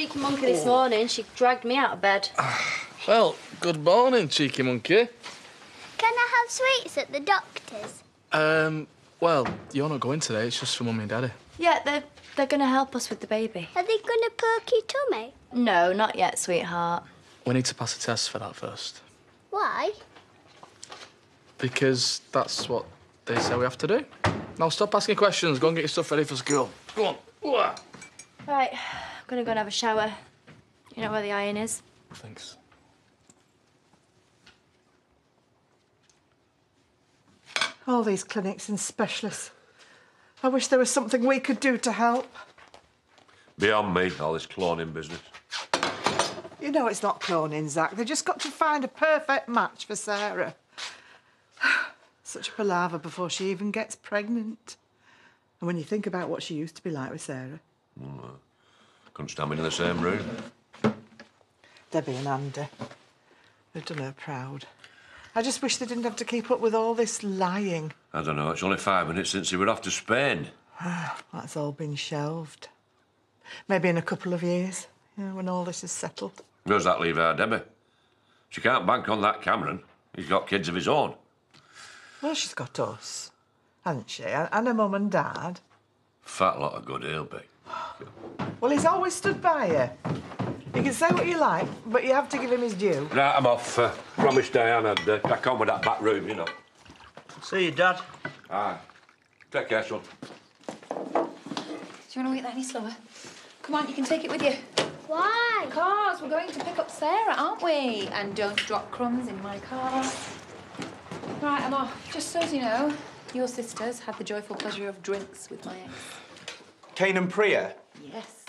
cheeky monkey this morning. She dragged me out of bed. Well, good morning, cheeky monkey. Can I have sweets at the doctor's? Well, you're not going today. It's just for Mummy and Daddy. Yeah, they're going to help us with the baby. Are they going to poke your tummy? No, not yet, sweetheart. We need to pass a test for that first. Why? Because that's what they say we have to do. Now stop asking questions. Go and get your stuff ready for school. Go on. Right, I'm going to go and have a shower. You know where the iron is? Thanks. All these clinics and specialists. I wish there was something we could do to help. Beyond me, all this cloning business. You know it's not cloning, Zach. They've just got to find a perfect match for Sarah. Such a palaver before she even gets pregnant. And when you think about what she used to be like with Sarah. Couldn't stand me in the same room. Debbie and Andy. They've done her proud. I just wish they didn't have to keep up with all this lying. I don't know, it's only 5 minutes since he were off to Spain. That's all been shelved. Maybe in a couple of years, when all this is settled. Where does that leave our Debbie? She can't bank on that Cameron. He's got kids of his own. Well, she's got us, hasn't she? And her mum and dad. Fat lot of good he'll be. Well, he's always stood by her. You can say what you like, but you have to give him his due. Right, I'm off. Promise Diane I'd crack on with that back room, you know. See you, Dad. Aye. Take care, son. Do you want to eat that any slower? Come on, you can take it with you. Why? Because we're going to pick up Sarah, aren't we? And don't drop crumbs in my car. Right, I'm off. Just so as you know, your sisters had the joyful pleasure of drinks with my ex. Kane and Priya? Yes.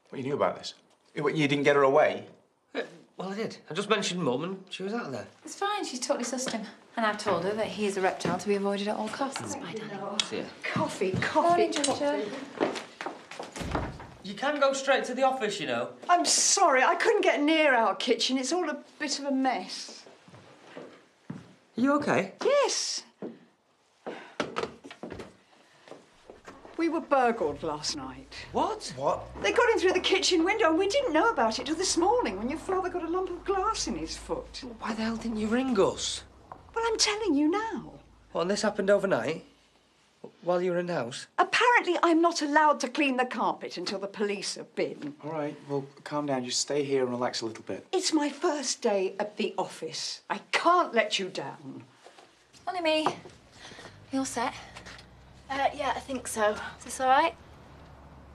What, you knew about this? What, you didn't get her away? Well, I did. I just mentioned Mum and she was out there. It's fine, she's totally sussed him. And I've told her that he is a reptile to be avoided at all costs. Bye, darling. See ya. Coffee. Morning, Georgia. You can go straight to the office, you know. I'm sorry, I couldn't get near our kitchen. It's all a bit of a mess. Are you OK? Yes. We were burgled last night. What? What? They got in through the kitchen window and we didn't know about it till this morning when your father got a lump of glass in his foot. Why the hell didn't you ring us? Well, I'm telling you now. What, and this happened overnight? While you were in the house? Apparently, I'm not allowed to clean the carpet until the police have been. All right, well, calm down. Just stay here and relax a little bit. It's my first day at the office. I can't let you down. Only me. You all set? Yeah, I think so. Is this all right?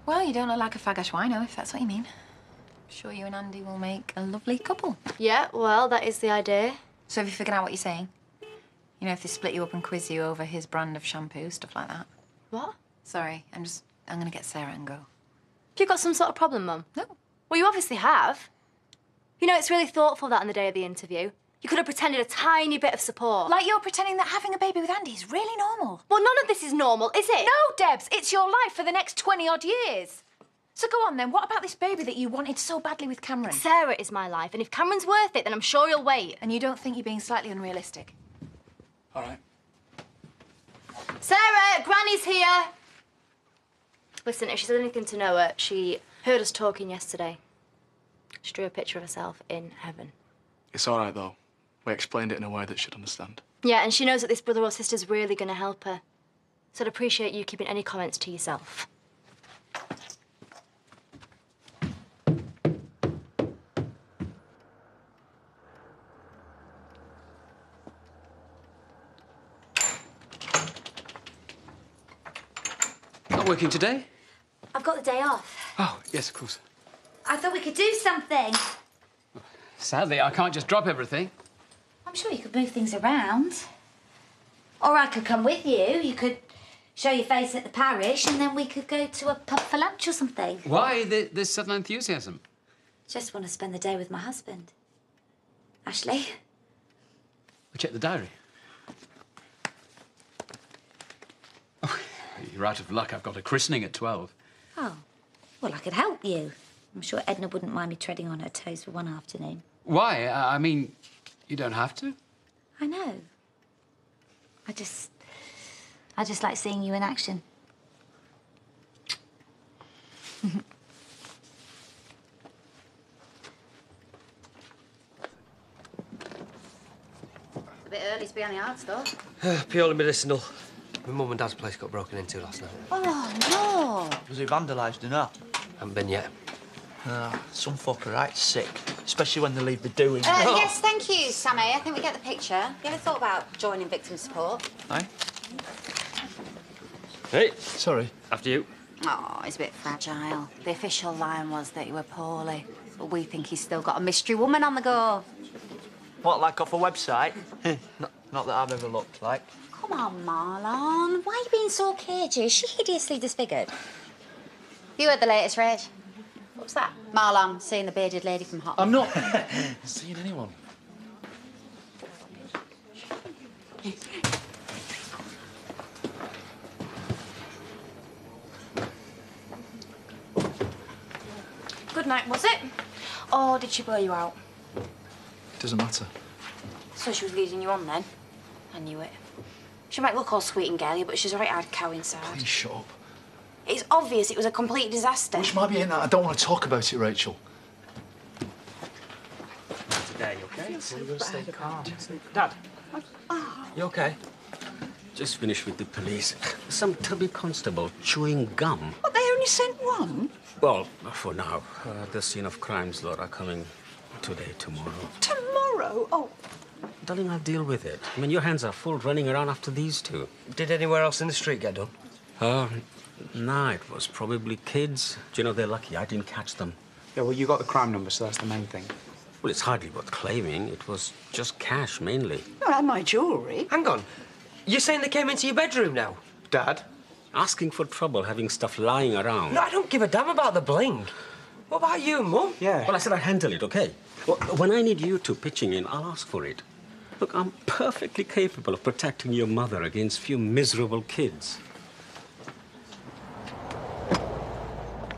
Well, you don't look like a fagash wino, if that's what you mean. Sure you and Andy will make a lovely couple. Yeah, well, that is the idea. So have you figured out what you're saying? You know, if they split you up and quiz you over his brand of shampoo, stuff like that. What? Sorry, I'm gonna get Sarah and go. Have you got some sort of problem, Mum? No. Well, you obviously have. You know, it's really thoughtful that on the day of the interview. You could have pretended a tiny bit of support. Like you're pretending that having a baby with Andy is really normal. Well, none of this is normal, is it? No, Debs, it's your life for the next 20-odd years. So go on then, what about this baby that you wanted so badly with Cameron? Sarah is my life, and if Cameron's worth it, then I'm sure he'll wait. And you don't think you're being slightly unrealistic? All right. Sarah, Granny's here. Listen, if she said anything to Noah, she heard us talking yesterday. She drew a picture of herself in heaven. It's all right, though. We explained it in a way that she'd understand. Yeah, and she knows that this brother or sister's really going to help her. So I'd appreciate you keeping any comments to yourself. Not working today? I've got the day off. Oh, yes, of course. I thought we could do something. Sadly, I can't just drop everything. I'm sure you could move things around. Or I could come with you. You could show your face at the parish and then we could go to a pub for lunch or something. Why this sudden enthusiasm? Just want to spend the day with my husband. Ashley? We check the diary. Oh, you're out of luck. I've got a christening at 12. Oh, well, I could help you. I'm sure Edna wouldn't mind me treading on her toes for one afternoon. Why? I mean, you don't have to. I know. I just like seeing you in action. early to be on the hard stuff. Purely medicinal. My mum and dad's place got broken into last night. Oh, no. Was it vandalised or not? Haven't been yet. Some folk are right sick, especially when they leave the doing. Yes, thank you, Sammy. I think we get the picture. You ever thought about joining victim support? Aye. Hey, Sorry. after you. Oh, he's a bit fragile. The official line was that you were poorly, but we think he's still got a mystery woman on the go. What, like off a website? not that I've ever looked like. Come on, Marlon. Why are you being so cagey? Is she hideously disfigured? You heard the latest, Reg? What's that? Marlon, seeing the bearded lady from Hot. I'm not seeing anyone. Good night, was it? Or did she blow you out? It doesn't matter. So she was leading you on then? I knew it. She might look all sweet and girly, but she's a right hard cow inside. Please shut up. It's obvious it was a complete disaster. Which might be in that. I don't want to talk about it, Rachel. There, you okay? Stay calm. Dad, you okay? Just finished with the police. Some tubby constable chewing gum. But they only sent one. Well, for now. The scene of crimes, Laura, coming today, tomorrow. Tomorrow? Oh, Darling, I'll deal with it. I mean, your hands are full running around after these two. Did anywhere else in the street get done? Nah, it was probably kids. Do you know, they're lucky I didn't catch them. Yeah, well, you got the crime number, so that's the main thing. Well, it's hardly worth claiming. It was just cash, mainly. and my jewellery. Hang on. You're saying they came into your bedroom now? Dad? Asking for trouble, having stuff lying around. No, I don't give a damn about the bling. What about you, Mum? Yeah. Well, I said I'd handle it, OK? Well, when I need you two pitching in, I'll ask for it. Look, I'm perfectly capable of protecting your mother against a few miserable kids.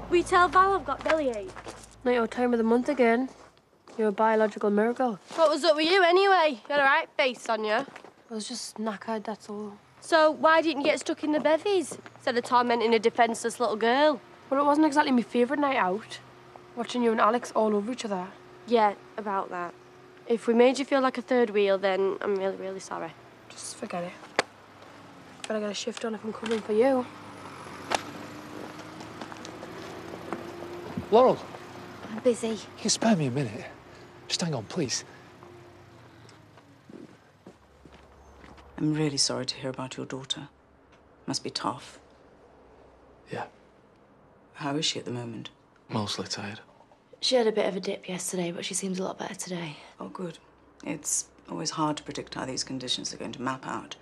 We tell Val I've got bellyache. Not your time of the month again. You're a biological miracle. What was up with you anyway? You had a right face on you. I was just knackered, that's all. So why didn't you get stuck in the bevies instead of tormenting a defenceless little girl? Well, it wasn't exactly my favourite night out. Watching you and Alex all over each other. Yeah, about that. If we made you feel like a third wheel, then I'm really, really sorry. Just forget it. Better get a shift on if I'm coming for you. Laurel, I'm busy. you can spare me a minute. Just hang on, please. I'm really sorry to hear about your daughter. Must be tough. Yeah, How is she at the moment? mostly tired. She had a bit of a dip yesterday, but she seems a lot better today. Oh, good. It's always hard to predict how these conditions are going to map out.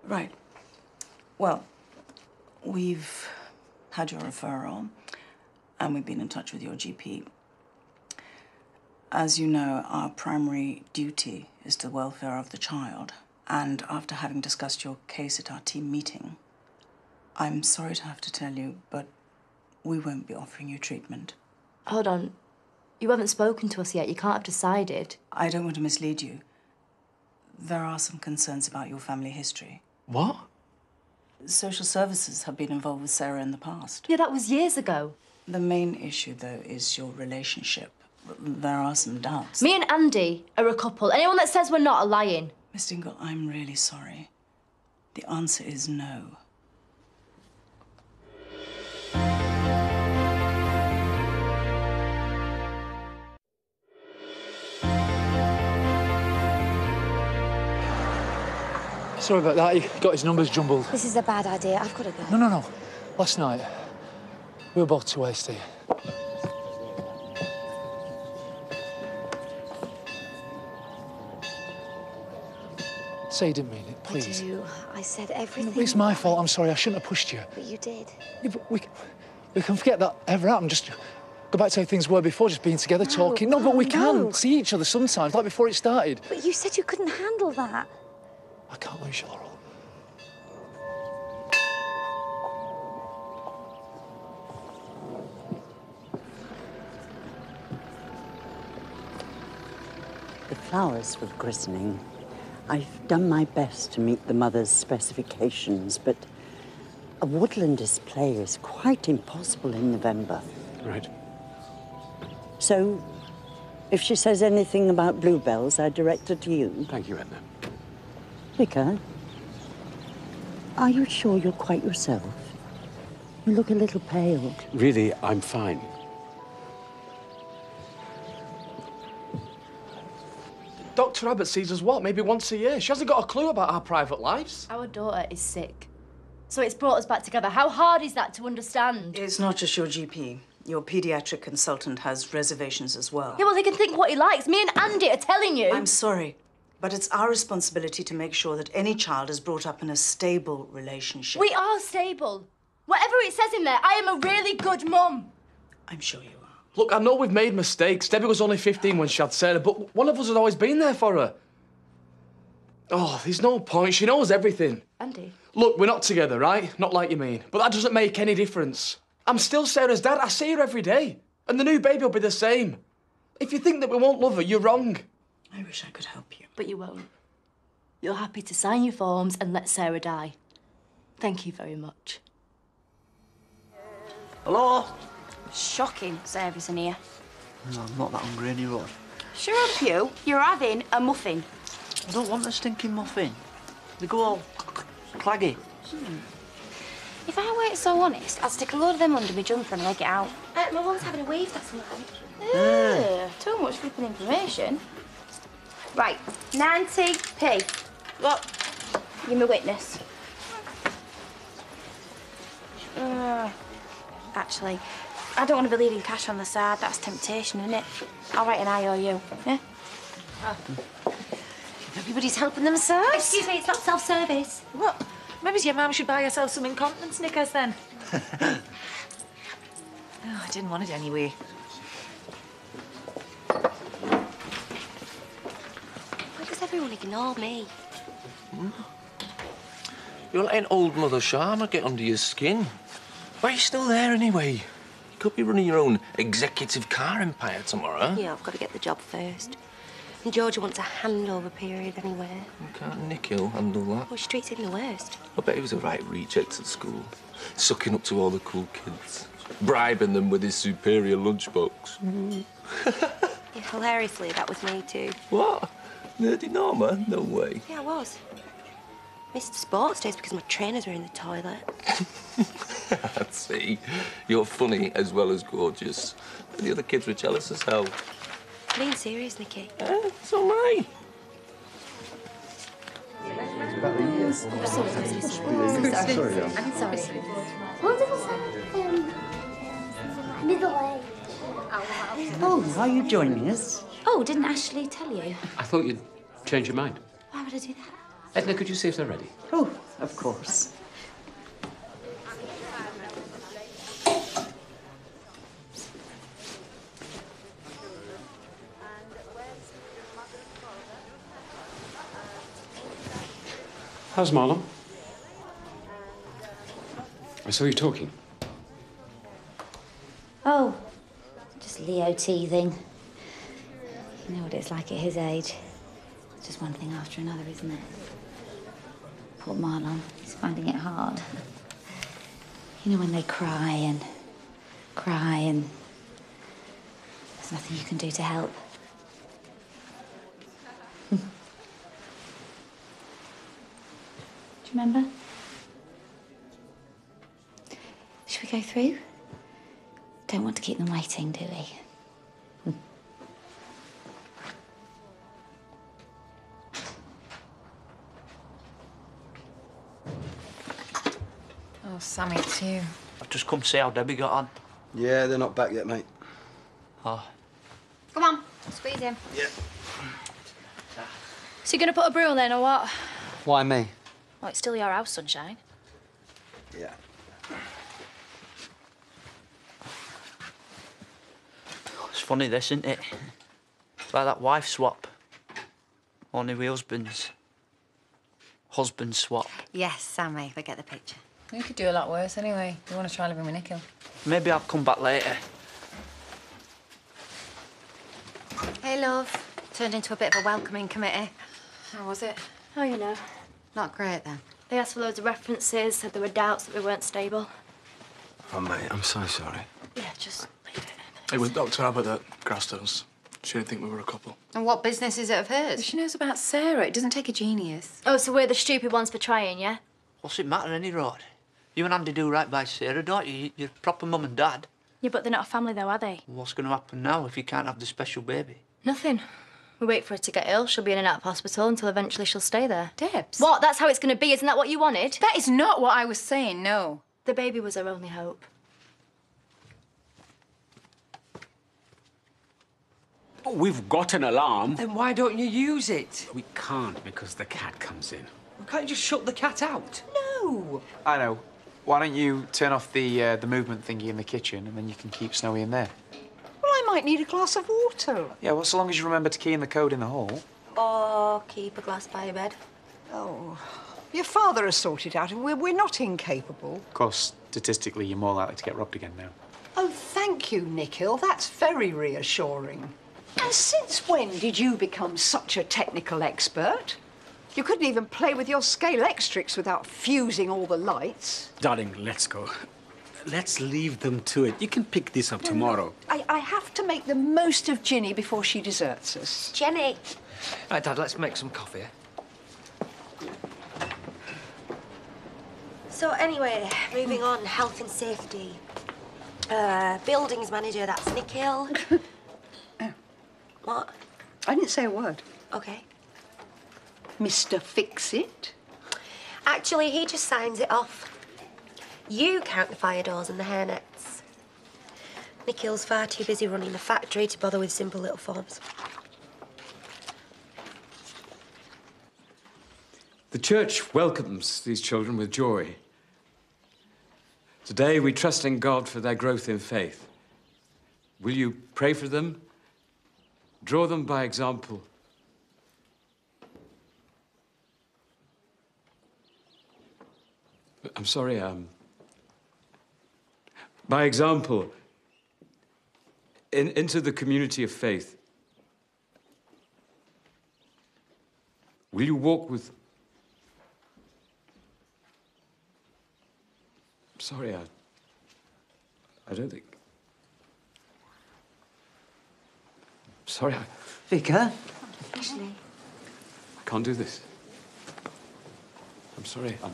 Right. Well, we've had your referral, and we've been in touch with your GP. As you know, our primary duty is the welfare of the child. And after having discussed your case at our team meeting, I'm sorry to have to tell you, but we won't be offering you treatment. Hold on. You haven't spoken to us yet. You can't have decided. I don't want to mislead you. There are some concerns about your family history. What? Social services have been involved with Sarah in the past. Yeah, that was years ago. The main issue, though, is your relationship. There are some doubts. Me and Andy are a couple. Anyone that says we're not are lying. Miss Dingle, I'm really sorry. The answer is no. Sorry about that. He got his numbers jumbled. This is a bad idea. I've got to go. No. Last night, we were both too hasty. Say you didn't mean it, please. I do. I said everything. It's my fault. I'm sorry. I shouldn't have pushed you. But you did. Yeah, but we can forget that ever happened. Just go back to how things were before, just being together, talking. No, but we can see each other sometimes, like before it started. But you said you couldn't handle that. I can't lose you, Laurel. The flowers for the christening. I've done my best to meet the mother's specifications, but a woodland display is quite impossible in November. Right. So, if she says anything about bluebells, I direct her to you. Thank you, Edna. Vicar, are you sure you're quite yourself? You look a little pale. Really, I'm fine. Dr. Abbott sees us, what, maybe once a year? She hasn't got a clue about our private lives. Our daughter is sick. So it's brought us back together. How hard is that to understand? It's not just your GP. Your paediatric consultant has reservations as well. Yeah, well, he can think what he likes. Me and Andy are telling you. I'm sorry, but it's our responsibility to make sure that any child is brought up in a stable relationship. We are stable. Whatever it says in there, I am a really good mum. I'm sure you are. Look, I know we've made mistakes. Debbie was only 15 when she had Sarah, but one of us had always been there for her. Oh, there's no point. She knows everything. Andy? Look, we're not together, right? Not like you mean. But that doesn't make any difference. I'm still Sarah's dad. I see her every day. And the new baby will be the same. If you think that we won't love her, you're wrong. I wish I could help you. But you won't. You're happy to sign your forms and let Sarah die. Thank you very much. Hello? Shocking, Sarah's in here. No, I'm not that hungry anymore. Sure up you, you're having a muffin. I don't want a stinking muffin. They go all claggy. If I weren't so honest, I'd stick a load of them under my jumper and leg it out. My mum's having a weave, that's all. Too much flipping information. Right, 90p. Look, you're my witness. Actually, I don't want to be leaving cash on the side. That's temptation, isn't it? I'll write an IOU, yeah? Everybody's helping themselves. Excuse me, it's not self-service. What? Maybe your mum should buy herself some incontinence knickers then. Oh, I didn't want it anyway. Why does everyone ignore me? You're letting old Mother Sharma get under your skin. Why are you still there anyway? You could be running your own executive car empire tomorrow. Yeah, I've got to get the job first. And Georgia wants a handover period anyway. Can't Nikhil handle that? Well, she treats him the worst. I bet he was a right reject at school, sucking up to all the cool kids, bribing them with his superior lunchbox. Yeah, hilariously, that was me too. What? Nerdy Norma? No way. Yeah, I was. Missed sports days because my trainers were in the toilet. I'd see. You're funny as well as gorgeous. And the other kids were jealous as hell. Being serious, Nikki. So am I. I'm sorry. I'm sorry. Middle age. Oh, are you joining us? Oh, didn't Ashley tell you? I thought you'd change your mind. Why would I do that? Edna, could you see if they're ready? Oh, of course. How's Marlon? I saw you talking. Oh, just Leo teething. You know what it's like at his age. It's just one thing after another, isn't it? Poor Marlon, he's finding it hard. You know, when they cry and there's nothing you can do to help. Do you remember? Should we go through? Don't want to keep them waiting, do we? Oh, Sammy, it's you. I've just come to see how Debbie got on. Yeah, they're not back yet, mate. Oh. Come on, squeeze him. Yeah. So you going to put a brew on then, or what? Why me? Well, it's still your house, sunshine. Yeah. It's funny, this, isn't it? It's like that wife swap. Only we husbands. Husband swap. Yes, Sammy, we get the picture. You could do a lot worse anyway. You want to try living with Nikhil. Maybe I'll come back later. Hey, love. Turned into a bit of a welcoming committee. How was it? Oh, you know. Not great, then. They asked for loads of references, said there were doubts that we weren't stable. Oh, mate, I'm so sorry. Yeah, just leave it. It was Dr. Abbott that grassed us. She didn't think we were a couple. And what business is it of hers? She knows about Sarah. It doesn't take a genius. Oh, so we're the stupid ones for trying, yeah? What's it matter, any road? You and Andy do right by Sarah, don't you? You're proper mum and dad. Yeah, but they're not a family though, are they? What's going to happen now if you can't have the special baby? Nothing. We wait for her to get ill. She'll be in and out of hospital until eventually she'll stay there. Debs? What? That's how it's going to be? Isn't that what you wanted? That is not what I was saying, no. The baby was our only hope. Oh, we've got an alarm. Then why don't you use it? We can't because the cat comes in. Well, can't you just shut the cat out? No. I know. Why don't you turn off the movement thingy in the kitchen and then you can keep Snowy in there? Well, I might need a glass of water. Yeah, well, so long as you remember to key in the code in the hall. Or keep a glass by your bed. Oh, your father has sorted out, and we're not incapable. Of course, statistically, you're more likely to get robbed again now. Oh, thank you, Nikhil. That's very reassuring. And since when did you become such a technical expert? You couldn't even play with your scale electrics without fusing all the lights. Darling, let's go. Let's leave them to it. You can pick this up tomorrow. I have to make the most of Ginny before she deserts us. Jenny. Right, Dad, let's make some coffee. So anyway, moving on, health and safety. Buildings manager, that's Nikhil. What? I didn't say a word. Okay. Mr. Fix-It? Actually, he just signs it off. You count the fire doors and the hairnets. Nikhil's far too busy running the factory to bother with simple little forms. The church welcomes these children with joy. Today, we trust in God for their growth in faith. Will you pray for them? Draw them by example. I'm sorry, by example, into the community of faith. Will you walk with... I'm sorry, I don't think... Sorry, Vicar? Ashley. I can't do this. I'm sorry. I'm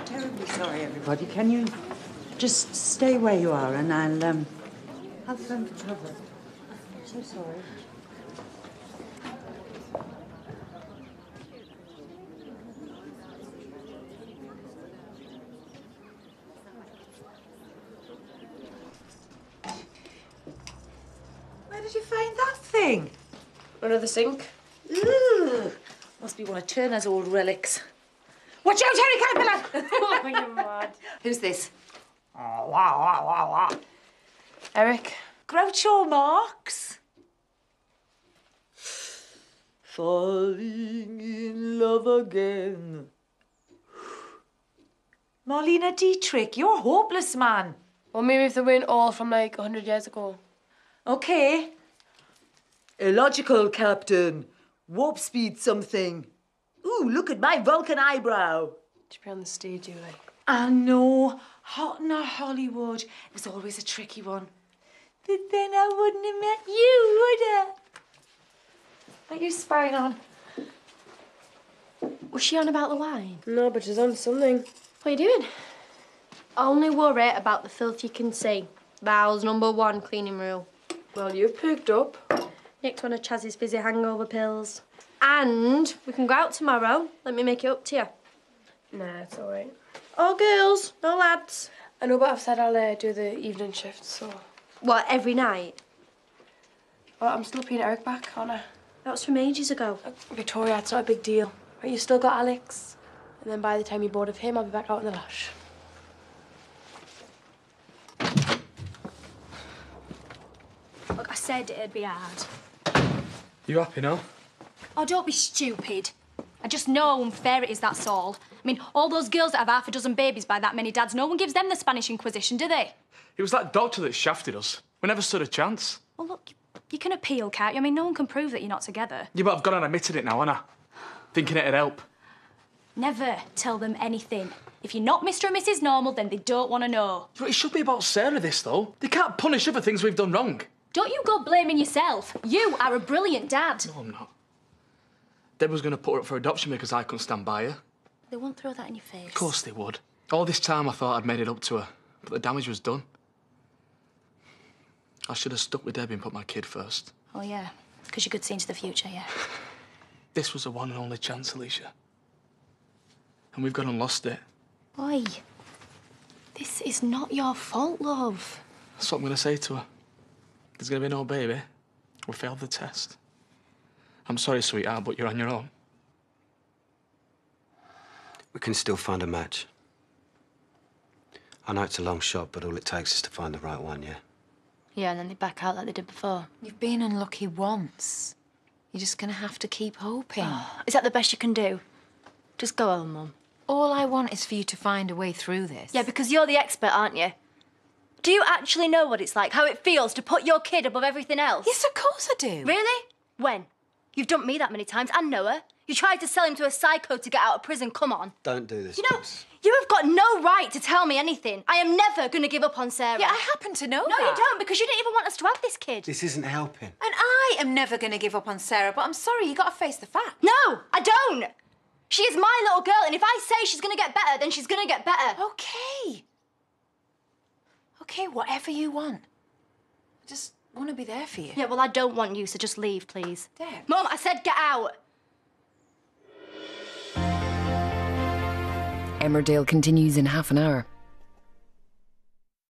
terribly sorry, everybody. Can you just stay where you are and I'll, have some for cover. So sorry. Where did you find that thing? Under the sink. Ooh, must be one of Turner's old relics. Watch out, Harry Caterpillar! Oh, you're mad. Who's this? Oh, wow. Eric. Groucho Marx? Falling in love again. Marlene Dietrich, you're hopeless, man. Well, maybe if they weren't all from like 100 years ago. Okay. Illogical, Captain. Warp speed something. Ooh, look at my Vulcan eyebrow. To be on the stage, you like. I know. Hot in Hollywood. It was always a tricky one. But then I wouldn't have met you, would I? What are you spying on? Was she on about the wine? No, but she's on something. What are you doing? Only worry about the filth you can see. Val's #1 cleaning rule. Well, you've picked up. Nick's one of Chaz's fizzy hangover pills. And we can go out tomorrow. Let me make it up to you. Nah, it's all right. All girls, no lads. I know, but I've said I'll do the evening shift, so... What, every night? Well, I'm still paying Eric back, aren't I? That was from ages ago. Victoria, it's not a big deal. Right, you still got Alex. And then by the time you're bored of him, I'll be back out in the lash. Look, I said it'd be hard. You happy now? Oh, don't be stupid. I just know how unfair it is, that's all. I mean, all those girls that have half a dozen babies by that many dads, no one gives them the Spanish Inquisition, do they? It was that doctor that shafted us. We never stood a chance. Well, look, you can appeal, can't you? I mean, no one can prove that you're not together. Yeah, but I've gone and admitted it now, haven't I? Thinking it'd help. Never tell them anything. If you're not Mr. and Mrs. Normal, then they don't want to know. But it should be about Sarah, this, though. They can't punish her for things we've done wrong. Don't you go blaming yourself. You are a brilliant dad. No, I'm not. Deb was going to put her up for adoption because I couldn't stand by her. They won't throw that in your face. Of course they would. All this time I thought I'd made it up to her, but the damage was done. I should have stuck with Debbie and put my kid first. Oh, yeah. Because you could see into the future, yeah. This was a one and only chance, Alicia. And we've gone and lost it. Oi. This is not your fault, love. That's what I'm going to say to her. There's going to be no baby. We failed the test. I'm sorry, sweetheart, but you're on your own. We can still find a match. I know it's a long shot, but all it takes is to find the right one, yeah? Yeah, and then they back out like they did before. You've been unlucky once. You're just going to have to keep hoping. Is that the best you can do? Just go home, Mum. All I want is for you to find a way through this. Yeah, because you're the expert, aren't you? Do you actually know what it's like, how it feels to put your kid above everything else? Yes, of course I do. Really? When? You've dumped me that many times and Noah. You tried to sell him to a psycho to get out of prison, come on. Don't do this, You know, Miss. you have got no right to tell me anything. I am never going to give up on Sarah. Yeah, I happen to know No, that. you don't, because you didn't even want us to have this kid. This isn't helping. And I am never going to give up on Sarah, but I'm sorry, you got to face the facts. No, I don't. She is my little girl, and if I say she's going to get better, then she's going to get better. Okay. Okay, whatever you want. I just want to be there for you. Yeah, well, I don't want you, so just leave, please. Deb. Mum, I said get out. Emmerdale continues in half an hour.